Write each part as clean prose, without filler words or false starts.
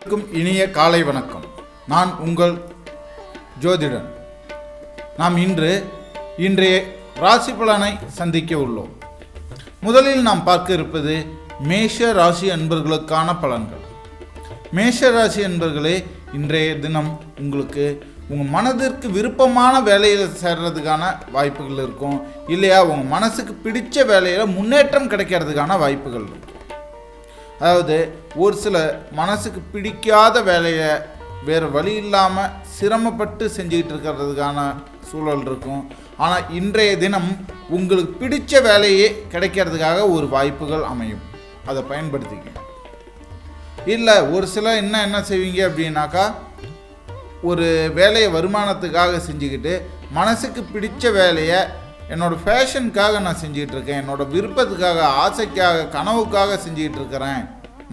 இனிய காலை வணக்கம். நான் உங்கள் ஜோதிடன். நாம் இன்றைய ராசி பலனை சந்திக்க உள்ளோம். முதலில் நாம் பார்க்க இருப்பது மேஷ ராசி அன்பர்களுக்கான பலன்கள். மேஷ ராசி அன்பர்களே, இன்றைய தினம் உங்களுக்கு உங்கள் மனதிற்கு விருப்பமான வேலையில் சேர்றதுக்கான வாய்ப்புகள் இருக்கும். இல்லையா, உங்கள் மனசுக்கு பிடிச்ச வேலையில் முன்னேற்றம் கிடைக்கிறதுக்கான வாய்ப்புகள் இருக்கும். அதாவது ஒரு சில மனசுக்கு பிடிக்காத வேலையை வேறு வழி இல்லாமல் சிரமப்பட்டு செஞ்சுக்கிட்டு இருக்கிறதுக்கான சூழல் இருக்கும். ஆனால் இன்றைய தினம் உங்களுக்கு பிடிச்ச வேலையே கிடைக்கிறதுக்காக ஒரு வாய்ப்புகள் அமையும். அதை பயன்படுத்திக்க. இல்லை, ஒரு சில என்ன செய்வீங்க அப்படின்னாக்கா, ஒரு வேலையை வருமானத்துக்காக செஞ்சுக்கிட்டு மனசுக்கு பிடிச்ச வேலையை என்னோடய ஃபேஷனுக்காக நான் செஞ்சுக்கிட்டு இருக்கேன், என்னோடய விருப்பத்துக்காக, ஆசைக்காக, கனவுக்காக செஞ்சுக்கிட்டு இருக்கிறேன்,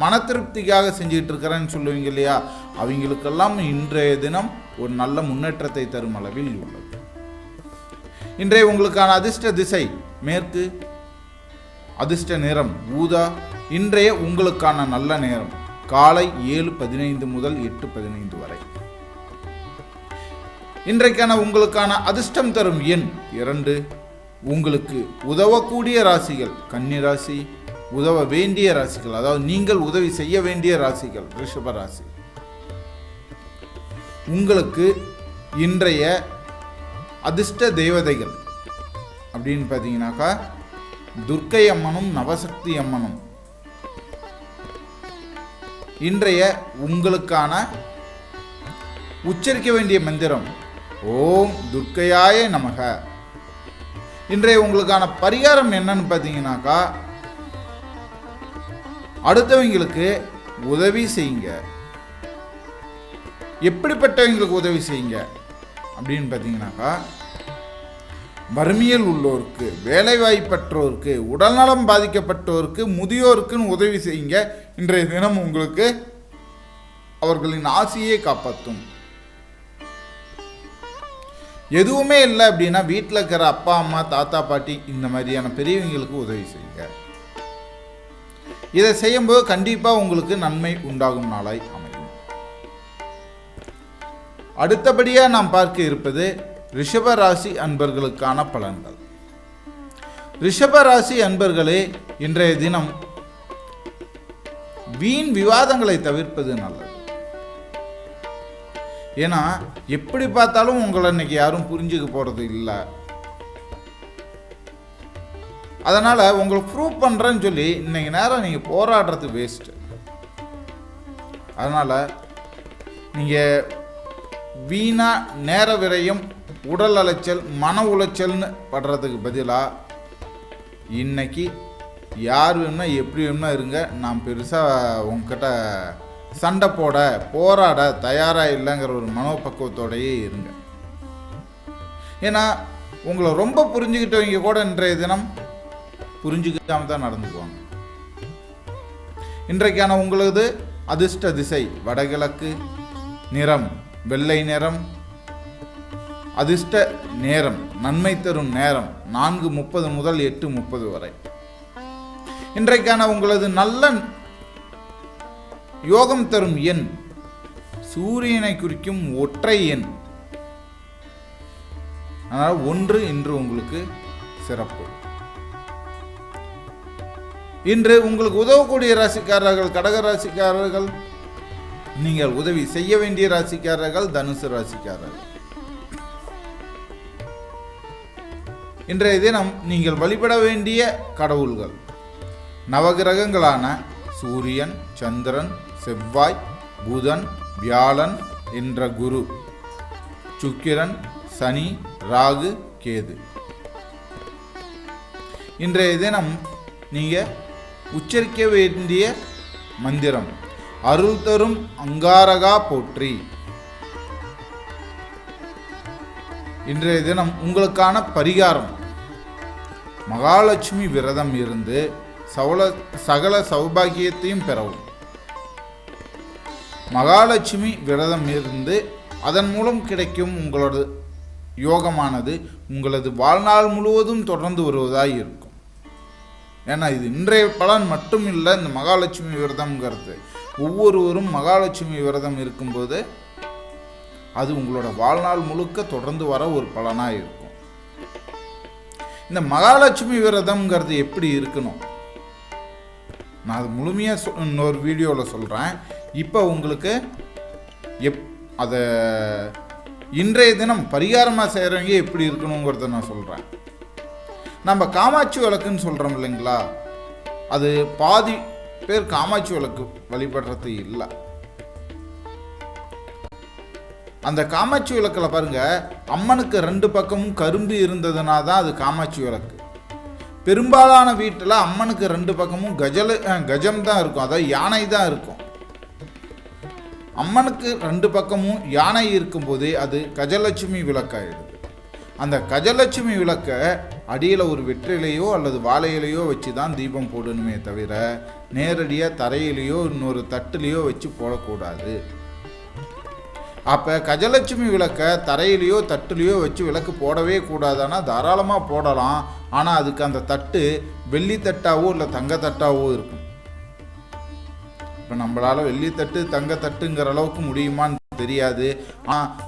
மன திருப்திக்காக செஞ்சுக்கிட்டு இருக்கிறேன்னு சொல்லுவீங்க இல்லையா, அவங்களுக்கெல்லாம் இன்றைய தினம் ஒரு நல்ல முன்னேற்றத்தை தரும் அளவில் உள்ளது. இன்றைய உங்களுக்கான அதிர்ஷ்ட திசை மேற்கு, அதிர்ஷ்ட நிறம் ஊதா. இன்றைய உங்களுக்கான நல்ல நேரம் காலை 7:15 முதல் 8:15 வரை. இன்றைக்கான உங்களுக்கான அதிர்ஷ்டம் தரும் எண் 2. உங்களுக்கு உதவக்கூடிய ராசிகள் கன்னி ராசி, உதவ வேண்டிய ராசிகள், அதாவது நீங்கள் உதவி செய்ய வேண்டிய ராசிகள் ரிஷப ராசி. உங்களுக்கு இன்றைய அதிர்ஷ்ட தேவதைகள் அப்படின்னு பார்த்தீங்கன்னாக்கா, துர்க்கை அம்மனும் நவசக்தி அம்மனும். இன்றைய உங்களுக்கான உச்சரிக்க வேண்டிய மந்திரம் ஓம் துர்க்கையாய நமக. இன்றைய உங்களுக்கான பரிகாரம் என்னன்னு பார்த்தீங்கன்னாக்கா, அடுத்தவங்களுக்கு உதவி செய்யுங்க. எப்படிப்பட்டவங்களுக்கு உதவி செய்யுங்க அப்படின்னு பார்த்தீங்கன்னாக்கா, வறுமையில் உள்ளோருக்கு, வேலைவாய்ப்பற்றோருக்கு, உடல்நலம் பாதிக்கப்பட்டோருக்கு, முதியோருக்குன்னு உதவி செய்யுங்க. இன்றைய தினம் உங்களுக்கு அவர்களின் ஆசையை காப்பாற்றும். எதுவுமே இல்லை அப்படின்னா வீட்டில் இருக்கிற அப்பா அம்மா தாத்தா பாட்டி இந்த மாதிரியான பெரியவங்களுக்கு உதவி செய்யுங்க. இதை செய்யும்போது கண்டிப்பாக உங்களுக்கு நன்மை உண்டாகும் நாளாய் அமையும். அடுத்தபடியாக நாம் பார்க்க இருப்பது ரிஷப ராசி அன்பர்களுக்கான பலன்கள். ரிஷப ராசி அன்பர்களே, இன்றைய தினம் வீண் விவாதங்களை தவிர்ப்பது நல்லது. ஏன்னா எப்படி பார்த்தாலும் உங்களை இன்னைக்கு யாரும் புரிஞ்சுக்க போறது இல்லை. அதனால உங்களை ப்ரூவ் பண்றேன்னு சொல்லி இன்னைக்கு நேரம் நீங்க போராடுறது வேஸ்ட். அதனால நீங்க வீணா நேர விரயம், உடல் அலைச்சல், மன உளைச்சல்னு படுறதுக்கு பதிலாக இன்னைக்கு யார் வேணும்னா எப்படி வேணும்னா இருங்க. நான் பெருசாக உங்ககிட்ட சண்டை போராட தயாராக இல்லைங்கிற ஒரு மனோபக்குவத்தோடையே இருங்க. ஏன்னா உங்களை ரொம்ப புரிஞ்சுக்கிட்டவங்க கூட இன்றைய தினம் புரிஞ்சுக்காம தான் நடந்துக்குவாங்க. இன்றைக்கான உங்களது அதிர்ஷ்ட திசை வடகிழக்கு, நிறம் வெள்ளை நிறம், அதிர்ஷ்ட நேரம் நன்மை தரும் நேரம் 4:30 முதல் 8:30 வரை. இன்றைக்கான உங்களது நல்ல யோகம் தரும் எண் சூரியனை குறிக்கும் ஒற்றை எண். அதனால் 1 இன்று உங்களுக்கு சிறப்பு. இன்று உங்களுக்கு உதவக்கூடிய ராசிக்காரர்கள் கடக ராசிக்காரர்கள், நீங்கள் உதவி செய்ய வேண்டிய ராசிக்காரர்கள் தனுசு ராசிக்காரர்கள். இன்றைய தினம் நீங்கள் வழிபட வேண்டிய கடவுள்கள் நவகிரகங்களான சூரியன், சந்திரன், செவ்வாய், புதன், வியாழன் என்ற குரு, சுக்கிரன், சனி, ராகு, கேது. இன்றைய தினம் நீங்க உச்சரிக்க வேண்டிய மந்திரம் அருள் தரும் அங்காரகா போற்றி. இன்றைய தினம் உங்களுக்கான பரிகாரம் மகாலட்சுமி விரதம் இருந்து சகல சௌபாகியத்தையும் பெறவும். மகாலட்சுமி விரதம் இருந்து அதன் மூலம் கிடைக்கும் உங்களோட யோகமானது உங்களது வாழ்நாள் முழுவதும் தொடர்ந்து வருவதாய் இருக்கும். ஏன்னா இது இன்றைய பலன் மட்டும் இல்லை, இந்த மகாலட்சுமி விரதம்ங்கிறது ஒவ்வொருவரும் மகாலட்சுமி விரதம் இருக்கும்போது அது உங்களோட வாழ்நாள் முழுக்க தொடர்ந்து வர ஒரு பலனாக இருக்கும். இந்த மகாலட்சுமி விரதம்ங்கிறது எப்படி இருக்கணும், நான் அது முழுமையாக இன்னொரு வீடியோவில் சொல்கிறேன். இப்போ உங்களுக்கு அதை இன்றைய தினம் பரிகாரமாக செய்கிறவங்க எப்படி இருக்கணுங்கிறத நான் சொல்கிறேன். நம்ம காமாட்சி விளக்குன்னு சொல்கிறோம் இல்லைங்களா, அது பாதி பேர் காமாட்சி விளக்கு வழிபடுறது இல்லை. அந்த காமாட்சி விளக்கில் பாருங்க, அம்மனுக்கு 2 பக்கமும் கரும்பு இருந்ததுனா தான் அது காமாட்சி விளக்கு. பெரும்பாலான வீட்டில் அம்மனுக்கு 2 பக்கமும் கஜம் தான் இருக்கும், அதாவது யானை தான் இருக்கும். அம்மனுக்கு 2 பக்கமும் யானை இருக்கும்போதே அது கஜலட்சுமி விளக்காயிடுது. அந்த கஜலட்சுமி விளக்க அடியில் ஒரு வெற்றிலையோ அல்லது வாழையிலையோ வச்சு தான் தீபம் போடணுமே தவிர நேரடியாக தரையிலையோ இன்னொரு தட்டுலையோ வச்சு போடக்கூடாது. அப்போ கஜலட்சுமி விளக்க தரையிலையோ தட்டுலையோ வச்சு விளக்கு போடவே கூடாதுன்னா தாராளமாக போடலாம். ஆனால் அதுக்கு அந்த தட்டு வெள்ளி தட்டாவோ இல்லை தங்க தட்டாவோ இருக்கும். இப்போ நம்மளால் வெள்ளித்தட்டு தங்கத்தட்டுங்கிற அளவுக்கு முடியுமான்னு தெரியாது.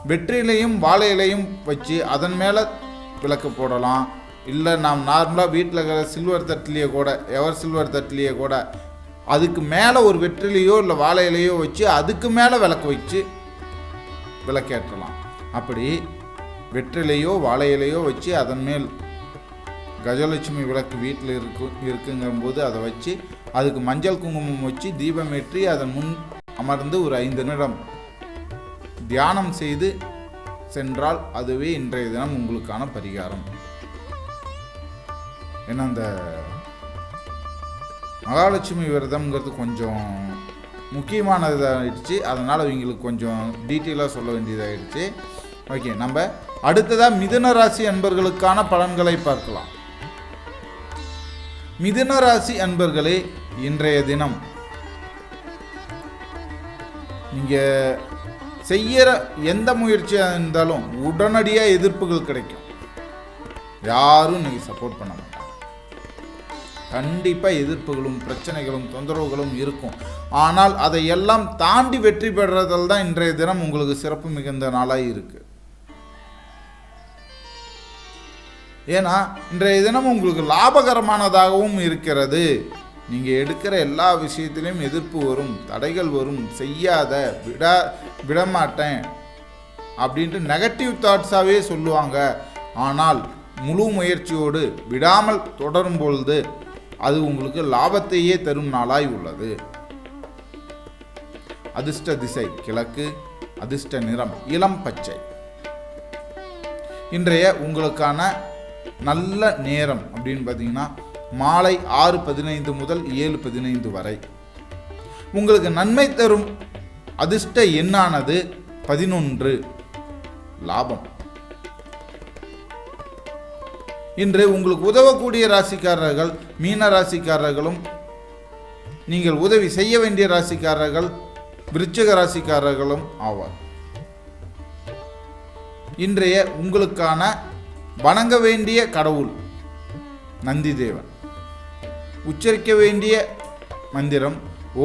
வெற்றிலையும் வாழையிலையும் வச்சு அதன் மேலே விளக்கு போடலாம். இல்லை நாம் நார்மலாக வீட்டில் இருக்கிற சில்வர் தட்டுலேயே கூட, எவர் சில்வர் தட்டுலேயே கூட அதுக்கு மேலே ஒரு வெற்றிலையோ இல்லை வாழையிலையோ வச்சு அதுக்கு மேலே விளக்கு வச்சு விளக்கேற்றலாம். அப்படி வெற்றிலையோ வாழையிலையோ வச்சு அதன் மேல் கஜலட்சுமி விளக்கு வீட்டில் இருக்குங்கும்போது அதை வச்சு அதுக்கு மஞ்சள் குங்குமம் வச்சு தீபம் ஏற்றி அதன் முன் அமர்ந்து ஒரு 5 நிமிடம் தியானம் செய்து சென்றால் அதுவே இன்றைய தினம் உங்களுக்கான பரிகாரம். ஏன்னா அந்த மகாலட்சுமி விரதம்ங்கிறது கொஞ்சம் முக்கியமானதாகிடுச்சு, அதனால் இவங்களுக்கு கொஞ்சம் டீட்டெயிலாக சொல்ல வேண்டியதாகிடுச்சு. ஓகே, நம்ம அடுத்ததாக மிதுன ராசி அன்பர்களுக்கான பலன்களை பார்க்கலாம். மிதுன ராசி அன்பர்களே, இன்றைய தினம் நீங்கள் செய்கிற எந்த முயற்சியாக இருந்தாலும் உடனடியாக எதிர்ப்புகள் கிடைக்கும். யாரும் நீங்கள் சப்போர்ட் பண்ண மாட்டாங்க. கண்டிப்பாக எதிர்ப்புகளும் பிரச்சனைகளும் தொந்தரவுகளும் இருக்கும். ஆனால் அதையெல்லாம் தாண்டி வெற்றி பெறுறதால் தான் இன்றைய தினம் உங்களுக்கு சிறப்பு மிகுந்த நாளாக இருக்குது. ஏன்னா இன்றைய தினம் உங்களுக்கு லாபகரமானதாகவும் இருக்கிறது. நீங்கள் எடுக்கிற எல்லா விஷயத்திலையும் எதிர்ப்பு வரும், தடைகள் வரும், செய்யாத விடமாட்டேன் அப்படின்ட்டு நெகட்டிவ் தாட்ஸாகவே சொல்லுவாங்க. ஆனால் முழு முயற்சியோடு விடாமல் தொடரும் பொழுது அது உங்களுக்கு லாபத்தையே தரும் நாளாய் உள்ளது. அதிர்ஷ்ட திசை கிழக்கு, அதிர்ஷ்ட நிறம் இளம் பச்சை. இன்றைய உங்களுக்கான நல்ல நேரம் அப்படின்னு பார்த்தீங்கன்னா மாலை 6:15 முதல் 7:15 வரை. உங்களுக்கு நன்மை தரும் அதிர்ஷ்ட எண்ணானது 11, லாபம். இன்று உங்களுக்கு உதவக்கூடிய ராசிக்காரர்கள் மீன ராசிக்காரர்களும், நீங்கள் உதவி செய்ய வேண்டிய ராசிக்காரர்கள் விருச்சிக ராசிக்காரர்களும் ஆவார். இன்றைய உங்களுக்கான வணங்க வேண்டிய கடவுள் நந்தி தேவன். உச்சரிக்க வேண்டிய மந்திரம்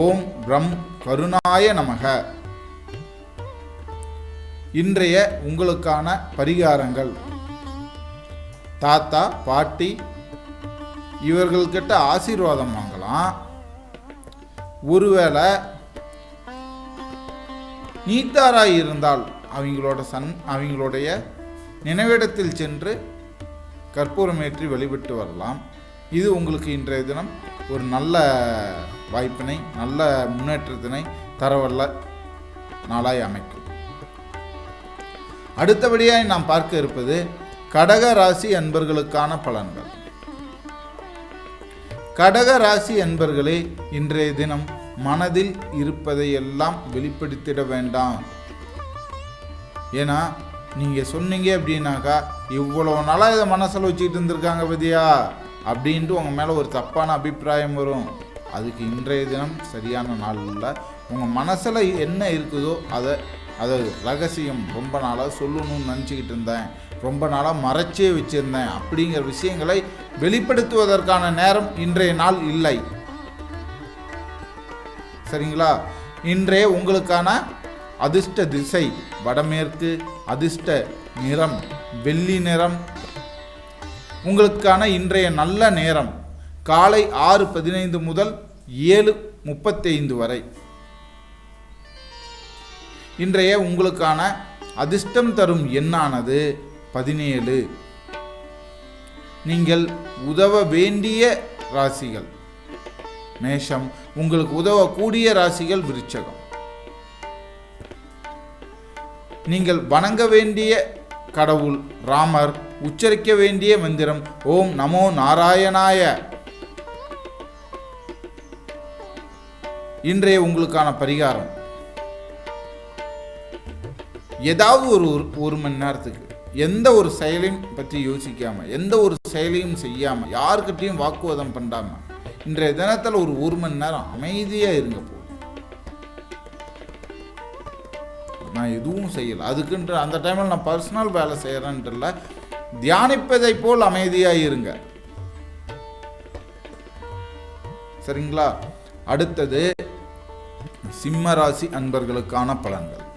ஓம் பிரம் கருணாய நமக. இன்றைய உங்களுக்கான பரிகாரங்கள் தாத்தா பாட்டி இவர்கள்கிட்ட ஆசீர்வாதம் வாங்கலாம். ஒருவேளை நீத்தாராய் இருந்தால் அவங்களுடைய நினைவிடத்தில் சென்று கற்பூரமேற்றி வழிபட்டு வரலாம். இது உங்களுக்கு இன்றைய தினம் ஒரு நல்ல வாய்ப்பினை, நல்ல முன்னேற்றத்தினை தரவல்ல நாளாய் அமைக்கும். அடுத்தபடியாய் நாம் பார்க்க இருப்பது கடக ராசி அன்பர்களுக்கான பலன்கள். கடக ராசி அன்பர்களே, இன்றைய தினம் மனதில் இருப்பதையெல்லாம் வெளிப்படுத்திட வேண்டாம். ஏன்னா நீங்கள் சொன்னீங்க அப்படின்னாக்கா இவ்வளோ நாளாக இதை மனசில் வச்சுக்கிட்டு இருந்திருக்காங்க பத்தியா அப்படின்ட்டு உங்கள் மேலே ஒரு தப்பான அபிப்பிராயம் வரும். அதுக்கு இன்றைய தினம் சரியான நாள் இல்லை. உங்கள் மனசில் என்ன இருக்குதோ அதை ரகசியம் ரொம்ப நாளாக சொல்லணும்னு நினச்சிக்கிட்டு இருந்தேன், ரொம்ப நாளாக மறைச்சே வச்சுருந்தேன் அப்படிங்கிற விஷயங்களை வெளிப்படுத்துவதற்கான நேரம் இன்றைய நாள் இல்லை. சரிங்களா? இன்றைய உங்களுக்கான அதிர்ஷ்ட திசை வடமேற்கு, அதிர்ஷ்ட நிறம் வெள்ளி நிறம். உங்களுக்கான இன்றைய நல்ல நேரம் காலை 6:15 முதல் 7:35 வரை. இன்றைய உங்களுக்கான அதிர்ஷ்டம் தரும் எண்ணானது 17. நீங்கள் உதவ வேண்டிய ராசிகள் மேஷம், உங்களுக்கு உதவக்கூடிய ராசிகள் விருச்சகம். நீங்கள் வணங்க வேண்டிய கடவுள் ராமர், உச்சரிக்க வேண்டிய மந்திரம் ஓம் நமோ நாராயணாய. இன்றைய உங்களுக்கான பரிகாரம், ஏதாவது ஒரு மணி நேரத்துக்கு எந்த ஒரு செயலையும் பற்றி யோசிக்காம, எந்த ஒரு செயலையும் செய்யாம, யாருக்கிட்டையும் வாக்குவாதம் பண்ணாம இன்றைய தினத்தில் ஒரு மணி நேரம் அமைதியா இருங்க. நான் எதுவும் செய்யலை அதுக்குன்ற அந்த டைமில் நான் பர்சனல் வேலை செய்கிறேன்ட்டு இல்லை, தியானிப்பதை போல் அமைதியாக இருங்க. சரிங்களா? அடுத்தது சிம்ம ராசி அன்பர்களுக்கான பலன்கள்.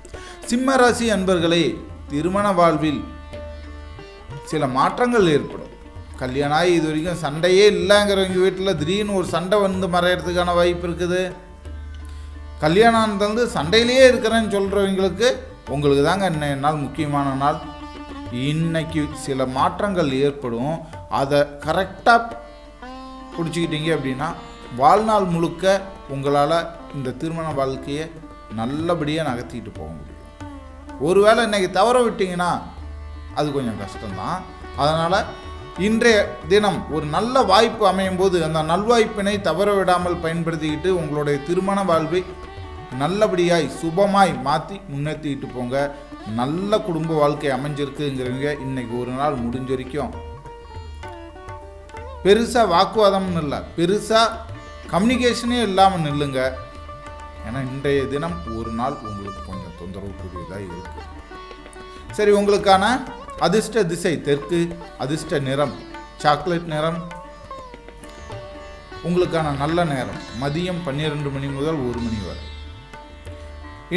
சிம்ம ராசி அன்பர்களே, திருமண வாழ்வில் சில மாற்றங்கள் ஏற்படும். கல்யாணம் ஆகி இது வரைக்கும் சண்டையே இல்லைங்கிறவங்க வீட்டில் திடீர்னு ஒரு சண்டை வந்து மறையறதுக்கான வாய்ப்பு இருக்குது. கல்யாணம் வந்து சண்டையிலேயே இருக்கிறேன்னு சொல்கிறவங்களுக்கு உங்களுக்கு தாங்க இன்னைய நாள் முக்கியமான நாள். இன்னைக்கு சில மாற்றங்கள் ஏற்படும். அதை கரெக்டாக பிடிச்சிக்கிட்டீங்க அப்படின்னா வாழ்நாள் முழுக்க உங்களால் இந்த திருமண வாழ்க்கையை நல்லபடியாக நகர்த்திட்டு போக முடியும். ஒருவேளை இன்னைக்கு தவற விட்டீங்கன்னா அது கொஞ்சம் கஷ்டம்தான். அதனால் இன்றைய தினம் ஒரு நல்ல வாய்ப்பு அமையும் போது அந்த நல்வாய்ப்பினை தவற விடாமல் பயன்படுத்திக்கிட்டு உங்களுடைய திருமண வாழ்வை நல்லபடியாய் சுபமாய் மாற்றி முன்னேற்றிக்கிட்டு போங்க. நல்ல குடும்ப வாழ்க்கை அமைஞ்சிருக்குங்கிறவங்க இன்னைக்கு ஒரு நாள் முடிஞ்ச வரைக்கும் பெருசாக வாக்குவாதம்னு இல்லை, பெருசாக கம்யூனிகேஷனே இல்லாமல் நில்லுங்க. ஏன்னா இன்றைய தினம் ஒரு நாள் உங்களுக்கு கொஞ்சம் தொந்தரவு கூடியதாக இருக்கு. சரி, உங்களுக்கான அதிர்ஷ்ட திசை தெற்கு, அதிர்ஷ்ட நிறம் சாக்லேட் நிறம். உங்களுக்கான நல்ல நேரம் மதியம் 12 மணி முதல் 1 மணி வரை.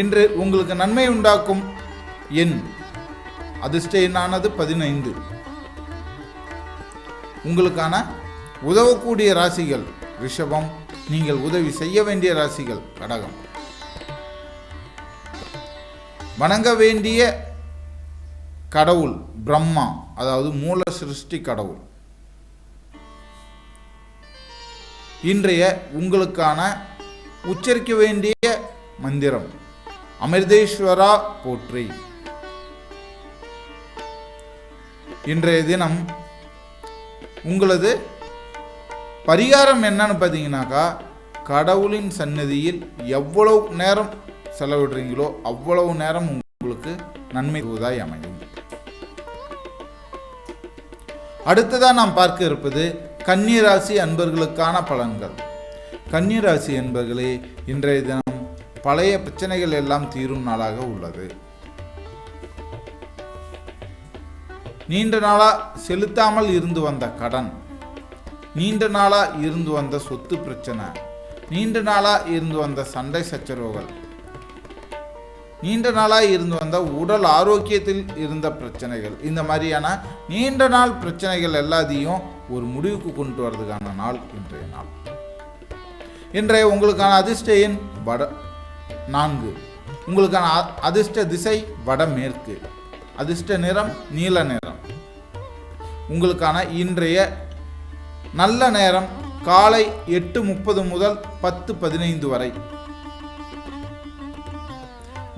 இன்று உங்களுக்கு நன்மை உண்டாக்கும் எண் அதிர்ஷ்ட எண்ணானது 15. உங்களுக்கான உதவக்கூடிய ராசிகள் ரிஷபம், நீங்கள் உதவி செய்ய வேண்டிய ராசிகள் கடகம். வணங்க வேண்டிய கடவுள் பிரம்மா, அதாவது மூல சிருஷ்டி கடவுள். இன்றைய உங்களுக்கான உச்சரிக்க வேண்டிய மந்திரம் அமிர்தேஸ்வரா போற்றி. இன்றைய தினம் உங்களது பரிகாரம் என்னன்னு பார்த்தீங்கன்னாக்கா, கடவுளின் சன்னதியில் எவ்வளவு நேரம் செலவிடுறீங்களோ அவ்வளவு நேரம் உங்களுக்கு நன்மை தருவதாய் அமையும். அடுத்ததான் நாம் பார்க்க இருப்பது கன்னிராசி அன்பர்களுக்கான பலன்கள். கன்னிராசி அன்பர்களே, இன்றைய தினம் பழைய பிரச்சனைகள் எல்லாம் தீரும் நாளாக உள்ளது. நீண்ட நாளா செலுத்தாமல் இருந்து வந்த கடன், நீண்ட நாளா இருந்து வந்த சொத்து பிரச்சனை, நீண்ட நாளா இருந்து வந்த சண்டை சச்சரவுகள், நீண்ட நாளாக இருந்து வந்த உடல் ஆரோக்கியத்தில் இருந்த பிரச்சனைகள், இந்த மாதிரியான நீண்ட நாள் பிரச்சனைகள் எல்லாத்தையும் ஒரு முடிவுக்கு கொண்டு வரதுக்கான நாள் இன்றைய நாள். இன்றைய உங்களுக்கான அதிர்ஷ்ட எண் 4. உங்களுக்கான அதிர்ஷ்ட திசை வடமேற்கு, அதிர்ஷ்ட நிறம் நீல நிறம். உங்களுக்கான இன்றைய நல்ல நேரம் காலை 8:30 முதல் 10:15 வரை.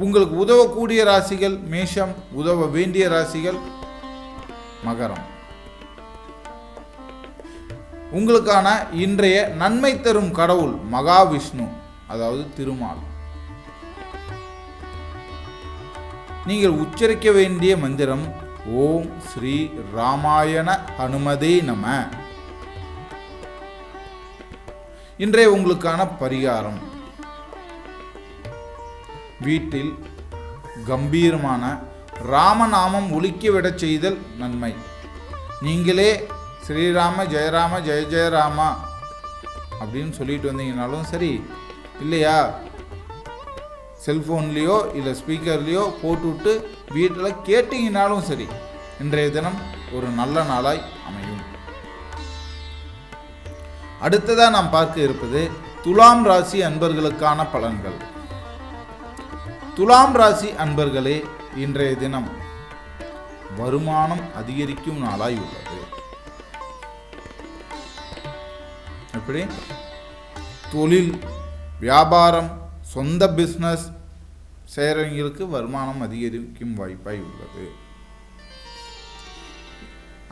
உங்களுக்கு உதவக்கூடிய ராசிகள் மேஷம், உதவ வேண்டிய ராசிகள் மகரம். உங்களுக்கான இன்றைய நன்மை தரும் கடவுள் மகாவிஷ்ணு, அதாவது திருமால். நீங்கள் உச்சரிக்க வேண்டிய மந்திரம் ஓம் ஸ்ரீ ராமாயண ஹனுமதே நம. இன்றைய உங்களுக்கான பரிகாரம், வீட்டில் கம்பீரமான ராமநாமம் ஒலிக்கவிடச் செய்தல் நன்மை. நீங்களே ஸ்ரீராம ஜெயராம ஜெய ஜெயராமா அப்படின்னு சொல்லிட்டு வந்தீங்கன்னாலும் சரி, இல்லையா செல்ஃபோன்லேயோ இல்லை ஸ்பீக்கர்லேயோ போட்டுவிட்டு வீட்டில் கேட்டிங்கனாலும் சரி, இன்றைய தினம் ஒரு நல்ல நாளாய் அமையும். அடுத்ததாக நாம் பார்க்க இருப்பது துலாம் ராசி அன்பர்களுக்கான பலன்கள். துலாம் ராசி அன்பர்களே, இன்றைய தினம் வருமானம் அதிகரிக்கும் நாளாய் உள்ளது. எப்படி? தொழில், வியாபாரம், சொந்த பிஸ்னஸ் செய்கிறவங்களுக்கு வருமானம் அதிகரிக்கும் வாய்ப்பாய் உள்ளது.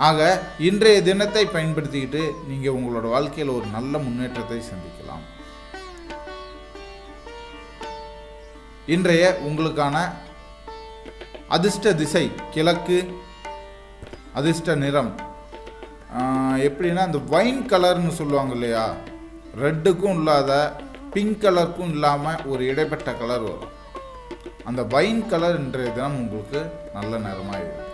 ஆக இன்றைய தினத்தை பயன்படுத்திக்கிட்டு நீங்கள் உங்களோட வாழ்க்கையில் ஒரு நல்ல முன்னேற்றத்தை சந்திக்கலாம். இன்றைய உங்களுக்கான அதிர்ஷ்ட திசை கிழக்கு, அதிர்ஷ்ட நிறம் எப்படின்னா அந்த வைன் கலர்னு சொல்லுவாங்க இல்லையா, ரெட்டுக்கும் இல்லாத பிங்க் கலருக்கும் இல்லாமல் ஒரு இடைப்பட்ட கலர் வரும். அந்த வைன் கலர் இன்றைய தினம் உங்களுக்கு நல்ல நிறமாக இருக்கு.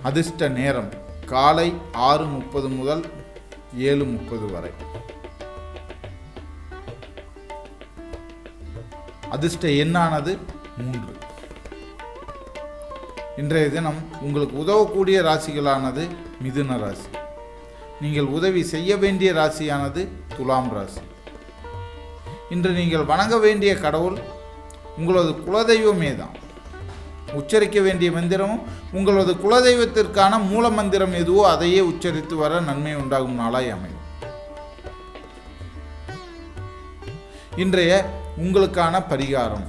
அதிர்ஷ்ட நேரம் காலை 6:30 முதல் 7:30 வரை. அதிர்ஷ்ட எண்ணானது 3. இன்றைய தினம் உங்களுக்கு உதவக்கூடிய ராசிகளானது மிதுன ராசி. நீங்கள் உதவி செய்ய வேண்டிய ராசியானது துலாம் ராசி. இன்று நீங்கள் வணங்க வேண்டிய கடவுள் உங்களது குலதெய்வமே தான். உச்சரிக்க வேண்டிய மந்திரமும் உங்களது குலதெய்வத்திற்கான மூல மந்திரம் எதுவோ அதையே உச்சரித்து வர நன்மை உண்டாகும் நாளாய் அமையும். இன்றைய உங்களுக்கான பரிகாரம்,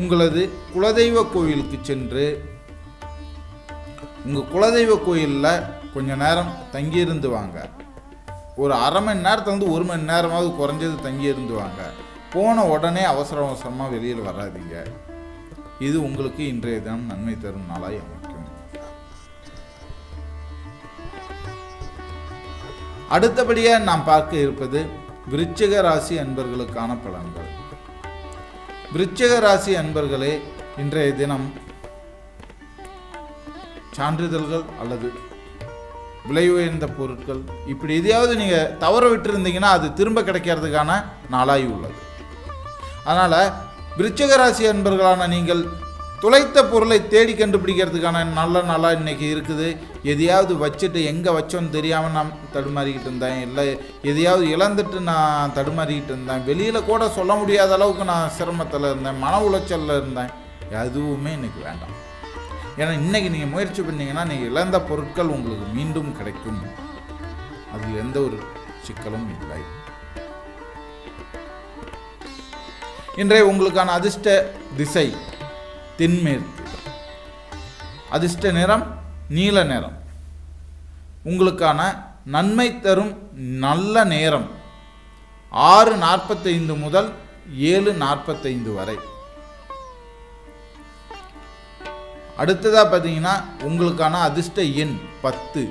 உங்களது குலதெய்வ கோயிலுக்கு சென்று உங்கள் குலதெய்வ கோயிலில் கொஞ்ச நேரம் தங்கியிருந்து வாங்க. ஒரு அரை மணி நேரத்துலேருந்து 1 மணி நேரமாவது குறைஞ்சது தங்கியிருந்து வாங்க. போன உடனே அவசர அவசரமாக வெளியில் வராதீங்க. இது உங்களுக்கு இன்றைய தினம் நன்மை தரும் நாளாய் அமைக்கும். அடுத்தபடியாக நாம் பார்க்க இருப்பது விருச்சிக ராசி அன்பர்களுக்கான பலன்கள். விருச்சிக ராசி அன்பர்களே, இன்றைய தினம் சான்றிதழ்கள் அல்லது விலை உயர்ந்த பொருட்கள் இப்படி எதையாவது நீங்கள் தவற விட்டுருந்தீங்கன்னா அது திரும்ப கிடைக்கிறதுக்கான நாளாய் உள்ளது. அதனால் விருச்சிக ராசி அன்பர்களான நீங்கள் துளைத்த பொருளை தேடி கண்டுபிடிக்கிறதுக்கான நல்ல நாளாக இன்றைக்கி இருக்குது. எதையாவது வச்சுட்டு எங்கே வச்சோன்னு தெரியாமல் நான் தடுமாறிக்கிட்டு இருந்தேன், இல்லை எதையாவது இழந்துட்டு நான் தடுமாறிக்கிட்டு இருந்தேன், வெளியில் கூட சொல்ல முடியாத அளவுக்கு நான் சிரமத்தில் இருந்தேன், மன உளைச்சலில் இருந்தேன். எதுவுமே இன்றைக்கி வேண்டாம். ஏன்னா இன்றைக்கி நீங்கள் முயற்சி பண்ணிங்கன்னா நீங்கள் இழந்த பொருட்கள் உங்களுக்கு மீண்டும் கிடைக்கும். அதில் எந்த ஒரு சிக்கலும் இல்லை. இன்றைய உங்களுக்கான அதிர்ஷ்ட திசை தென்மேற்கு. அதிர்ஷ்ட நிறம் நீல நிறம். உங்களுக்கான நன்மை தரும் நல்ல நேரம் 6:45 முதல் 7:45 வரை. அடுத்ததாக பார்த்தீங்கன்னா உங்களுக்கான அதிர்ஷ்ட எண் 10.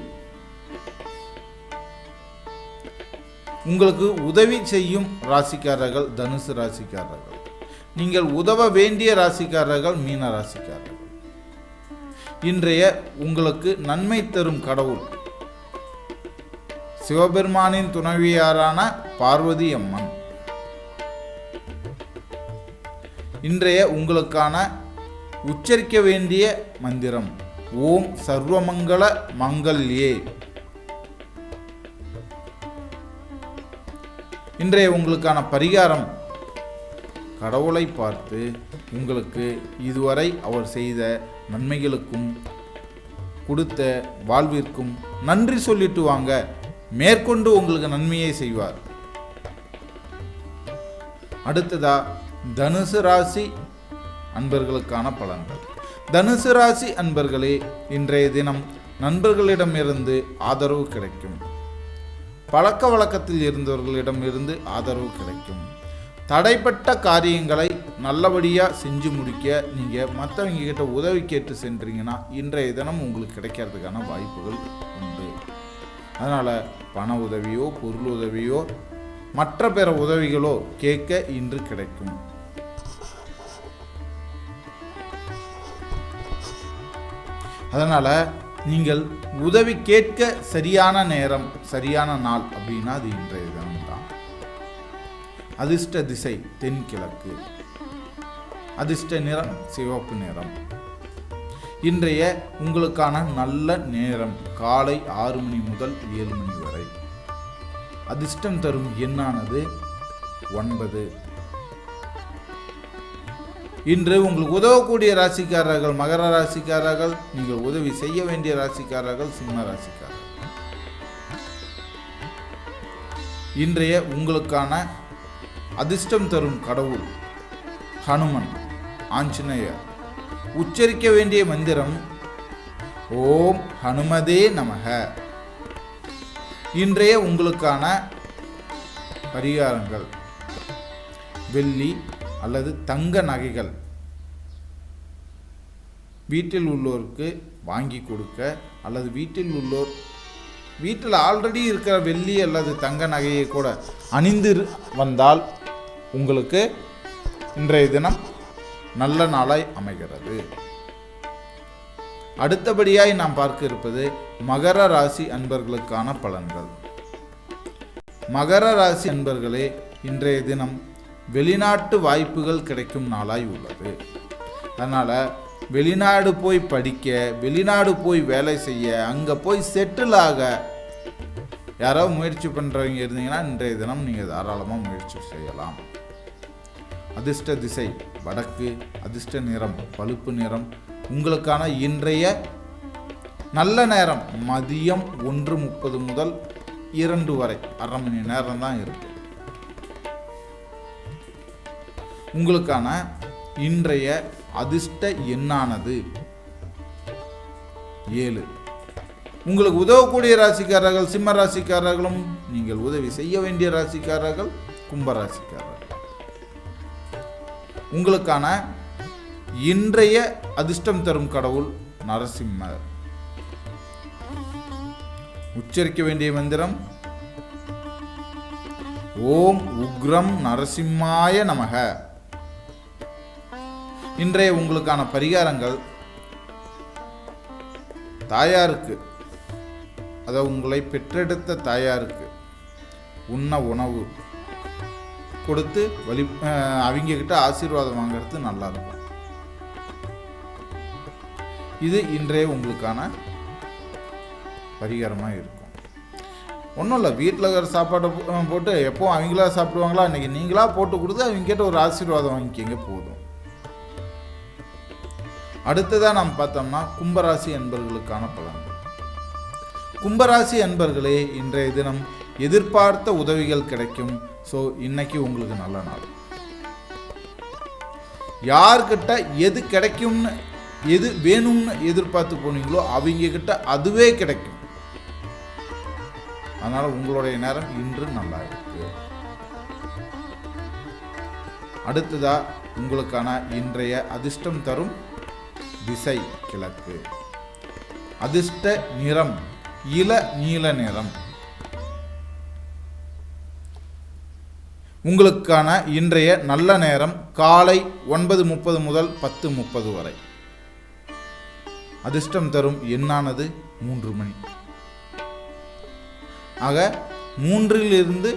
உங்களுக்கு உதவி செய்யும் ராசிக்காரர்கள் தனுசு ராசிக்காரர்கள். நீங்கள் உதவ வேண்டிய ராசிக்காரர்கள் மீன ராசிக்காரர்கள். இன்றைய உங்களுக்கு நன்மை தரும் கடவுள் சிவபெருமானின் துணைவியாரான பார்வதி அம்மன். இன்றைய உங்களுக்கான உச்சரிக்க வேண்டிய மந்திரம் ஓம் சர்வமங்கள மங்கல்யே. இன்றைய உங்களுக்கான பரிகாரம், கடவுளை பார்த்து உங்களுக்கு இதுவரை அவர் செய்த நன்மைகளுக்கும் கொடுத்த வாழ்விற்கும் நன்றி சொல்லிட்டு வாங்க. மேற்கொண்டு உங்களுக்கு நன்மையை செய்வார். அடுத்ததா தனுசு ராசி அன்பர்களுக்கான பலன்கள். தனுசு ராசி அன்பர்களே, இன்றைய தினம் நண்பர்களிடமிருந்து ஆதரவு கிடைக்கும். பழக்க வழக்கத்தில் இருந்தவர்களிடமிருந்து ஆதரவு கிடைக்கும். தடைப்பட்ட காரியங்களை நல்லபடியாக செஞ்சு முடிக்க நீங்கள் மற்றவங்க கிட்ட உதவி கேட்டு சென்றீங்கன்னா இன்றைய தினம் உங்களுக்கு கிடைக்கிறதுக்கான வாய்ப்புகள் உண்டு. அதனால் பண உதவியோ பொருள் உதவியோ மற்ற பிற உதவிகளோ கேட்க இன்று கிடைக்கும். அதனால் நீங்கள் உதவி கேட்க சரியான நேரம் சரியான நாள் அப்படின்னா அது இன்றைய தினம் தான். அதிர்ஷ்ட திசை தென்கிழக்கு. அதிர்ஷ்ட நிறம் சிவப்பு நிறம். இன்றைய உங்களுக்கான நல்ல நேரம் காலை 6 மணி முதல் 7 மணி வரை. அதிர்ஷ்டம் தரும் எண்ணானது 9. இன்று உங்களுக்கு உதவக்கூடிய ராசிக்காரர்கள் மகர ராசிக்காரர்கள், நீங்கள் உதவி செய்ய வேண்டிய ராசிக்காரர்கள் சிம்ம ராசிக்காரர்கள். இன்றைய உங்களுக்கான அதிர்ஷ்டம் தரும் கடவுள் ஹனுமன் ஆஞ்சநேயர். உச்சரிக்க வேண்டிய மந்திரம் ஓம் ஹனுமதே நமக. இன்றைய உங்களுக்கான பரிகாரங்கள் வெள்ளி அல்லது தங்க நகைகள் வீட்டில் உள்ளோருக்கு வாங்கி கொடுக்க, அல்லது வீட்டில் ஆல்ரெடி இருக்கிற வெள்ளி அல்லது தங்க நகையை கூட அணிந்து வந்தால் உங்களுக்கு இன்றைய தினம் நல்ல நாளாய் அமைகிறது. அடுத்தபடியாய் நாம் பார்க்க இருப்பது மகர ராசி அன்பர்களுக்கான பலன்கள். மகர ராசி அன்பர்களே, இன்றைய தினம் வெளிநாட்டு வாய்ப்புகள் கிடைக்கும் நாளாய் உள்ளது. அதனால் வெளிநாடு போய் படிக்க, வெளிநாடு போய் வேலை செய்ய, அங்கே போய் செட்டில் ஆக யாரோ முயற்சி பண்ணுறவங்க இருந்தீங்கன்னா இன்றைய தினம் நீங்கள் தாராளமாக முயற்சி செய்யலாம். அதிர்ஷ்ட திசை வடக்கு. அதிர்ஷ்ட நிறம் பழுப்பு நிறம். உங்களுக்கான இன்றைய நல்ல நேரம் மதியம் 1:30 முதல் 2 வரை, 1/2 மணி நேரம் தான் இருக்கு. உங்களுக்கான இன்றைய அதிர்ஷ்ட எண்ணானது 7. உங்களுக்கு உதவக்கூடிய ராசிக்காரர்கள் சிம்ம ராசிக்காரர்களும், நீங்கள் உதவி செய்ய வேண்டிய ராசிக்காரர்கள் கும்ப ராசிக்காரர்கள். உங்களுக்கான இன்றைய அதிர்ஷ்டம் தரும் கடவுள் நரசிம்மர். உச்சரிக்க வேண்டிய மந்திரம் ஓம் உக்ரம் நரசிம்மாய நமக. இன்றைய உங்களுக்கான பரிகாரங்கள் தாயாருக்கு, அதாவது உங்களை பெற்றெடுத்த தாயாருக்கு உண்ண உணவு கொடுத்து அவங்க கிட்ட ஆசீர்வாதம் வாங்கிறது நல்லா இருக்கும். இது இன்றைய உங்களுக்கான பரிகாரமாக இருக்கும். ஒன்றும் இல்லை, வீட்டில் இருக்கிற சாப்பாடை போட்டு எப்போ அவங்களா சாப்பிடுவாங்களா, அன்றைக்கி நீங்களா போட்டு கொடுத்து அவங்க கிட்ட ஒரு ஆசீர்வாதம் வாங்கிக்கிங்க போதும். அடுத்ததாக நாம் பார்த்தோம்னா கும்பராசி அன்பர்களுக்கான பலன்கள். கும்பராசி அன்பர்களே, இன்றைய தினம் எதிர்பார்த்த உதவிகள் கிடைக்கும். ஸோ இன்னைக்கு உங்களுக்கு நல்ல நாள். யார்கிட்ட எது கிடைக்கும்னு, எது வேணும்னு எதிர்பார்த்து போனீங்களோ அவங்க கிட்ட அதுவே கிடைக்கும். அதனால உங்களுடைய நேரம் இன்று நல்லா இருக்கு. அடுத்ததா உங்களுக்கான இன்றைய அதிர்ஷ்டம் தரும் திசை கிழக்கு. அதிர்ஷ்ட நிறம் இள நீல நிறம். உங்களுக்கான இன்றைய நல்ல நேரம் காலை 9:30 முதல் 10:30 வரை. அதிர்ஷ்டம் தரும் எண்ணானது 3 மணி. ஆக 3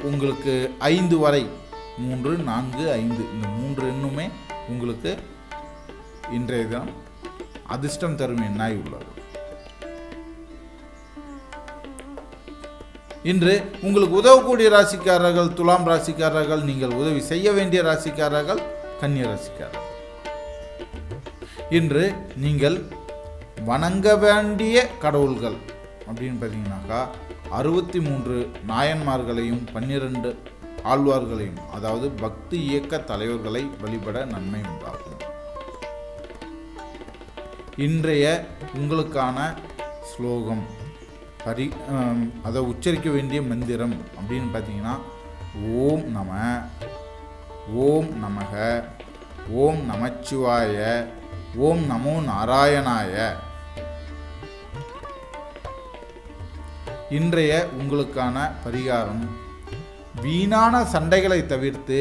உங்களுக்கு 5 வரை, 3, 4, 5 இந்த 3 எண்ணுமே உங்களுக்கு இன்றைய தினம் அதிர்ஷ்டம் தரும் எண்ணாய் உள்ளது. இன்று உங்களுக்கு உதவக்கூடிய ராசிக்காரர்கள் துலாம் ராசிக்காரர்கள், நீங்கள் உதவி செய்ய வேண்டிய ராசிக்காரர்கள் கன்னிய ராசிக்காரர்கள். இன்று நீங்கள் வணங்க வேண்டிய கடவுள்கள் அப்படின்னு பார்த்தீங்கன்னாக்கா 63 நாயன்மார்களையும் 12 ஆழ்வார்களையும், அதாவது பக்தி இயக்க தலைவர்களை வழிபட நன்மை உண்டாகும். இன்றைய உங்களுக்கான ஸ்லோகம் அதை உச்சரிக்க வேண்டிய மந்திரம் அப்படின்னு பார்த்தீங்கன்னா ஓம் நம, ஓம் நமக, ஓம் நமச்சிவாய, ஓம் நமோ நாராயணாய. இன்றைய உங்களுக்கான பரிகாரம் வீணான சண்டைகளை தவிர்த்து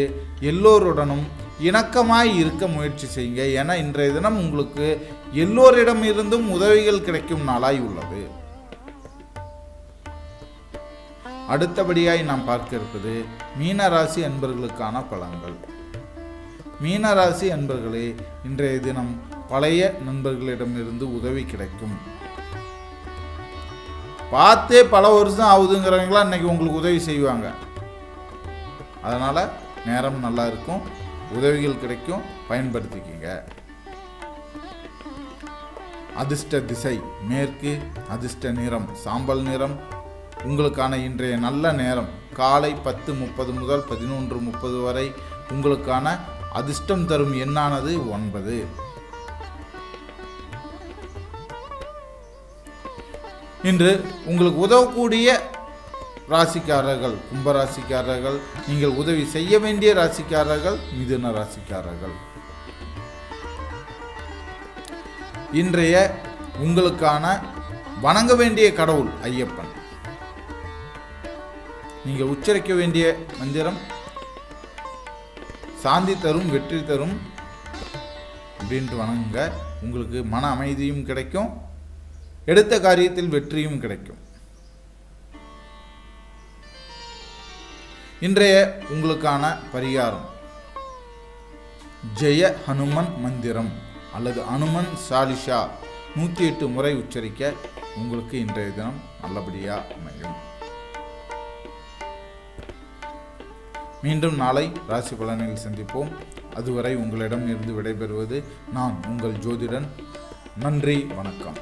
எல்லோருடனும் இணக்கமாய் இருக்க முயற்சி செய்யுங்க. ஏன்னா இன்றைய தினம் உங்களுக்கு எல்லோரிடமிருந்தும் உதவிகள் கிடைக்கும் நாளாய் உள்ளது. அடுத்தபடியாய் நாம் பார்க்க இருப்பது மீனராசி அன்பர்களுக்கான பலன்கள். மீனராசி அன்பர்களே, இன்றைய தினம் பழைய நண்பர்களிடமிருந்து உதவி கிடைக்கும். பார்த்தே பல வருஷம் ஆகுதுங்கிறவங்களாம் இன்னைக்கு உங்களுக்கு உதவி செய்வாங்க. அதனால் நேரம் நல்லா இருக்கும், உதவிகள் கிடைக்கும், பயன்படுத்திக்கிங்க. அதிர்ஷ்ட திசை மேற்கு, அதிர்ஷ்ட நிறம் சாம்பல் நிறம். உங்களுக்கான இன்றைய நல்ல நேரம் காலை 10:30 முதல் 11:30 வரை. உங்களுக்கான அதிர்ஷ்டம் தரும் எண்ணானது 9. இன்று உங்களுக்கு உதவக்கூடிய ராசிக்காரர்கள் கும்பராசிக்காரர்கள், நீங்கள் உதவி செய்ய வேண்டிய ராசிக்காரர்கள் மிதுன ராசிக்காரர்கள். இன்றைய உங்களுக்கான வணங்க வேண்டிய கடவுள் ஐயப்பன். நீங்கள் உச்சரிக்க வேண்டிய மந்திரம் சாந்தி தரும் வெற்றி தரும் அப்படின்ட்டு வணங்குங்க. உங்களுக்கு மன அமைதியும் கிடைக்கும், எடுத்த காரியத்தில் வெற்றியும் கிடைக்கும். இன்றைய உங்களுக்கான பரிகாரம் ஜெய ஹனுமன் மந்திரம் அல்லது அனுமன் சாலிஷா 108 முறை உச்சரிக்க உங்களுக்கு இன்றைய தினம் நல்லபடியாக அமையும். மீண்டும் நாளை ராசி பலனில் சந்திப்போம். அதுவரை உங்களிடம் இருந்து விடைபெறுவது நான் உங்கள் ஜோதிடன். நன்றி, வணக்கம்.